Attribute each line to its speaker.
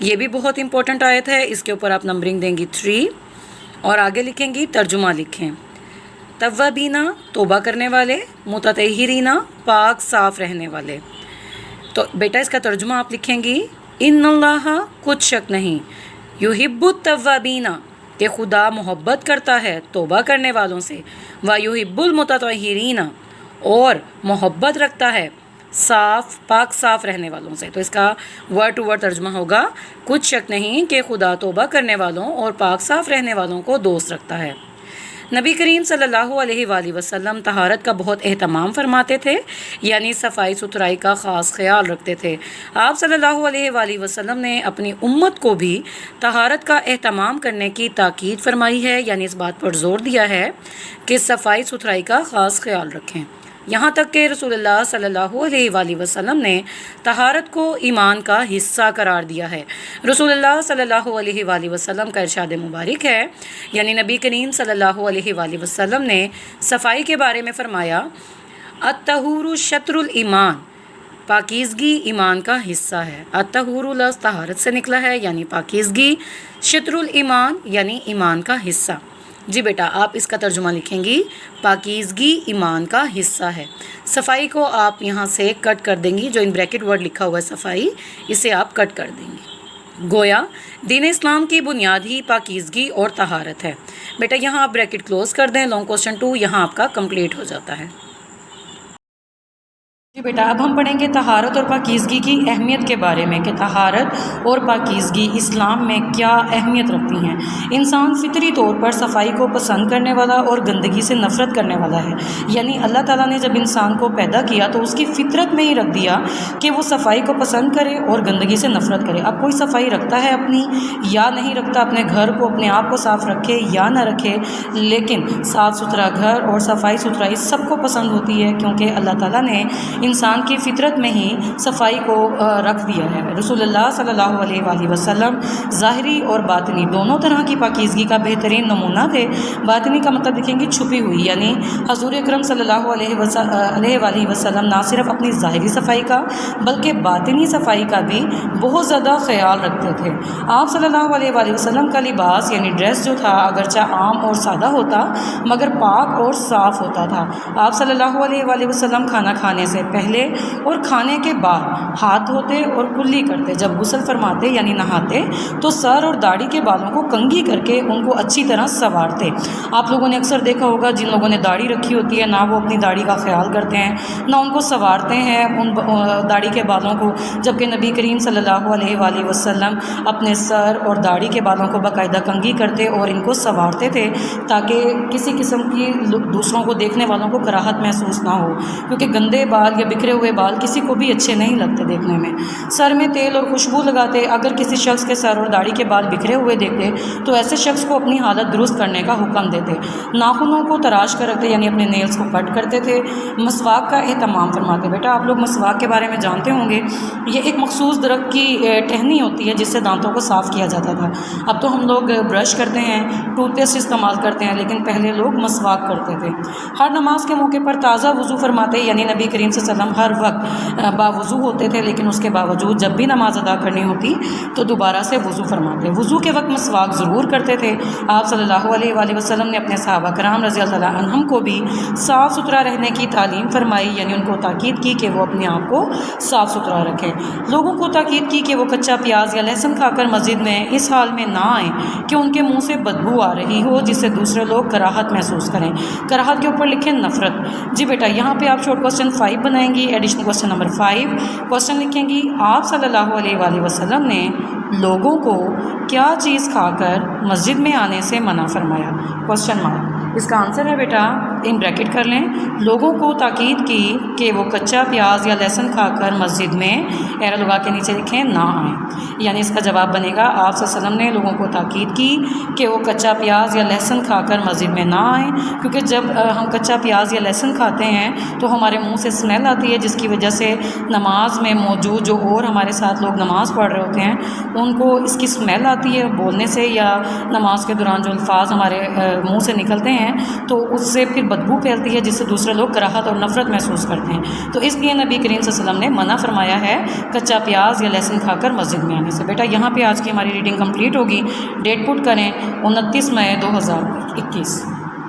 Speaker 1: یہ بھی بہت امپورٹنٹ آیت ہے، اس کے اوپر آپ نمبرنگ دیں گی 3 اور آگے لکھیں گی ترجمہ لکھیں۔ توابینا توبہ کرنے والے، متطہرینہ پاک صاف رہنے والے۔ تو بیٹا اس کا ترجمہ آپ لکھیں گی ان اللہ کچھ شک نہیں، یحب التوابین کہ خدا محبت کرتا ہے توبہ کرنے والوں سے، ویحب المتطہرین اور محبت رکھتا ہے پاک صاف رہنے والوں سے۔ تو اس کا ورڈ ٹو ورڈ ترجمہ ہوگا کچھ شک نہیں کہ خدا توبہ کرنے والوں اور پاک صاف رہنے والوں کو دوست رکھتا ہے۔ نبی کریم صلی اللہ علیہ وآلہ وسلم طہارت کا بہت اہتمام فرماتے تھے، یعنی صفائی ستھرائی کا خاص خیال رکھتے تھے۔ آپ صلی اللہ علیہ وآلہ وسلم نے اپنی امت کو بھی طہارت کا اہتمام کرنے کی تاکید فرمائی ہے، یعنی اس بات پر زور دیا ہے کہ صفائی ستھرائی کا خاص خیال رکھیں، یہاں تک کہ رسول اللہ صلی اللہ علیہ وآلہ وسلم نے طہارت کو ایمان کا حصہ قرار دیا ہے۔ رسول اللہ صلی اللہ علیہ وآلہ وسلم کا ارشاد مبارک ہے، یعنی نبی کریم صلی اللہ علیہ وآلہ وسلم نے صفائی کے بارے میں فرمایا الطہور شطر الایمان، پاکیزگی ایمان کا حصہ ہے۔ الطہور لفظ طہارت سے نکلا ہے، یعنی پاکیزگی، شطر الایمان یعنی ایمان کا حصہ۔ جی بیٹا آپ اس کا ترجمہ لکھیں گی پاکیزگی ایمان کا حصہ ہے۔ صفائی کو آپ یہاں سے کٹ کر دیں گی، جو ان بریکٹ ورڈ لکھا ہوا ہے صفائی، اسے آپ کٹ کر دیں گی۔ گویا دین اسلام کی بنیاد ہی پاکیزگی اور طہارت ہے۔ بیٹا یہاں آپ بریکٹ کلوز کر دیں، لانگ کوسچن 2 یہاں آپ کا کمپلیٹ ہو جاتا ہے۔ جی بیٹا اب ہم پڑھیں گے طہارت اور پاکیزگی کی اہمیت کے بارے میں کہ طہارت اور پاکیزگی اسلام میں کیا اہمیت رکھتی ہیں۔ انسان فطری طور پر صفائی کو پسند کرنے والا اور گندگی سے نفرت کرنے والا ہے، یعنی اللہ تعالیٰ نے جب انسان کو پیدا کیا تو اس کی فطرت میں ہی رکھ دیا کہ وہ صفائی کو پسند کرے اور گندگی سے نفرت کرے۔ اب کوئی صفائی رکھتا ہے اپنی یا نہیں رکھتا، اپنے گھر کو اپنے آپ کو صاف رکھے یا نہ رکھے، لیکن صاف ستھرا گھر اور صفائی ستھرائی سب کو پسند ہوتی ہے، کیونکہ اللہ تعالیٰ نے انسان کی فطرت میں ہی صفائی کو رکھ دیا ہے۔ رسول اللہ صلی اللہ علیہ وآلہ وسلم ظاہری اور باطنی دونوں طرح کی پاکیزگی کا بہترین نمونہ تھے۔ باطنی کا مطلب لکھیں گے چھپی ہوئی، یعنی حضور اکرم صلی اللہ علیہ وآلہ وسلم نہ صرف اپنی ظاہری صفائی کا بلکہ باطنی صفائی کا بھی بہت زیادہ خیال رکھتے تھے۔ آپ صلی اللہ علیہ وآلہ وسلم کا لباس یعنی ڈریس جو تھا اگرچہ عام اور سادہ ہوتا مگر پاک اور صاف ہوتا تھا۔ آپ صلی اللہ علیہ وآلہ وسلم کھانا کھانے سے پہلے اور کھانے کے بعد ہاتھ دھوتے اور کلی کرتے۔ جب غسل فرماتے یعنی نہاتے تو سر اور داڑھی کے بالوں کو کنگھی کر کے ان کو اچھی طرح سنوارتے۔ آپ لوگوں نے اکثر دیکھا ہوگا جن لوگوں نے داڑھی رکھی ہوتی ہے نہ وہ اپنی داڑھی کا خیال کرتے ہیں نہ ان کو سنوارتے ہیں ان داڑھی کے بالوں کو، جبکہ نبی کریم صلی اللہ علیہ وآلہ وسلم اپنے سر اور داڑھی کے بالوں کو باقاعدہ کنگھی کرتے اور ان کو سنوارتے تھے تاکہ کسی قسم کی دوسروں کو دیکھنے والوں کو کراہت محسوس نہ ہو، کیونکہ گندے بال یا بکھرے ہوئے بال کسی کو بھی اچھے نہیں لگتے دیکھنے میں۔ سر میں تیل اور خوشبو لگاتے، اگر کسی شخص کے سر اور داڑھی کے بال بکھرے ہوئے دیکھتے تو ایسے شخص کو اپنی حالت درست کرنے کا حکم دیتے۔ ناخنوں کو تراش کر رکھتے یعنی اپنے نیلز کو کٹ کرتے تھے۔ مسواک کا اہتمام فرماتے۔ بیٹا آپ لوگ مسواک کے بارے میں جانتے ہوں گے، یہ ایک مخصوص درخت کی ٹہنی ہوتی ہے جس سے دانتوں کو صاف کیا جاتا تھا۔ اب تو ہم لوگ برش کرتے ہیں، ٹوتھ پیسٹ استعمال کرتے ہیں، لیکن پہلے لوگ مسواک کرتے تھے۔ ہر نماز کے موقع پر تازہ وضو فرماتے، یعنی نبی کریم صلی اللہ علیہ وسلم ہر وقت باوضو ہوتے تھے، لیکن اس کے باوجود جب بھی نماز ادا کرنی ہوتی تو دوبارہ سے وضو فرماتے۔ وضو کے وقت مسواک ضرور کرتے تھے۔ آپ صلی اللہ علیہ وآلہ وسلم نے اپنے صحابہ کرام رضی اللہ عنہم کو بھی صاف ستھرا رہنے کی تعلیم فرمائی، یعنی ان کو تاکید کی کہ وہ اپنے آپ کو صاف ستھرا رکھیں۔ لوگوں کو تاکید کی کہ وہ کچا پیاز یا لہسن کھا کر مسجد میں اس حال میں نہ آئیں کہ ان کے منہ سے بدبو آ رہی ہو جس سے دوسرے لوگ کراہت محسوس کریں۔ کراہت کے اوپر لکھیں نفرت۔ جی بیٹا یہاں پہ آپ شارٹ کوسچن 5 بنائیں گی، ایڈیشنل کوسچن نمبر 5 کوسچن لکھیں گی آپ صلی اللہ علیہ وآلہ وسلم نے لوگوں کو کیا چیز کھا کر مسجد میں آنے سے منع فرمایا؟ Question mark. اس کا آنسر ہے بیٹا ان بریکٹ کر لیں، لوگوں کو تاکید کی کہ وہ کچا پیاز یا لہسن کھا کر مسجد میں ایرا لگا کے نیچے لکھیں نہ آئیں، یعنی اس کا جواب بنے گا آپ صلی اللہ علیہ وسلم نے لوگوں کو تاکید کی کہ وہ کچا پیاز یا لہسن کھا کر مسجد میں نہ آئیں، کیونکہ جب ہم کچا پیاز یا لہسن کھاتے ہیں تو ہمارے منہ سے اسمیل آتی ہے جس کی وجہ سے نماز میں موجود جو اور ہمارے ساتھ لوگ نماز پڑھ رہے ہوتے ہیں ان کو اس کی اسمیل آتی ہے بولنے سے یا نماز کے دوران جو الفاظ ہمارے منہ سے نکلتے ہیں تو اس سے پھر بدبو پھیلتی ہے جس سے دوسرے لوگ کراہت اور نفرت محسوس کرتے ہیں، تو اس لیے نبی کریم صلی اللہ علیہ وسلم نے منع فرمایا ہے کچا پیاز یا لہسن کھا کر مسجد میں آنے سے۔ بیٹا یہاں پہ آج کی ہماری ریڈنگ کمپلیٹ ہوگی، ڈیٹ پٹ کریں 29 مئی 2021۔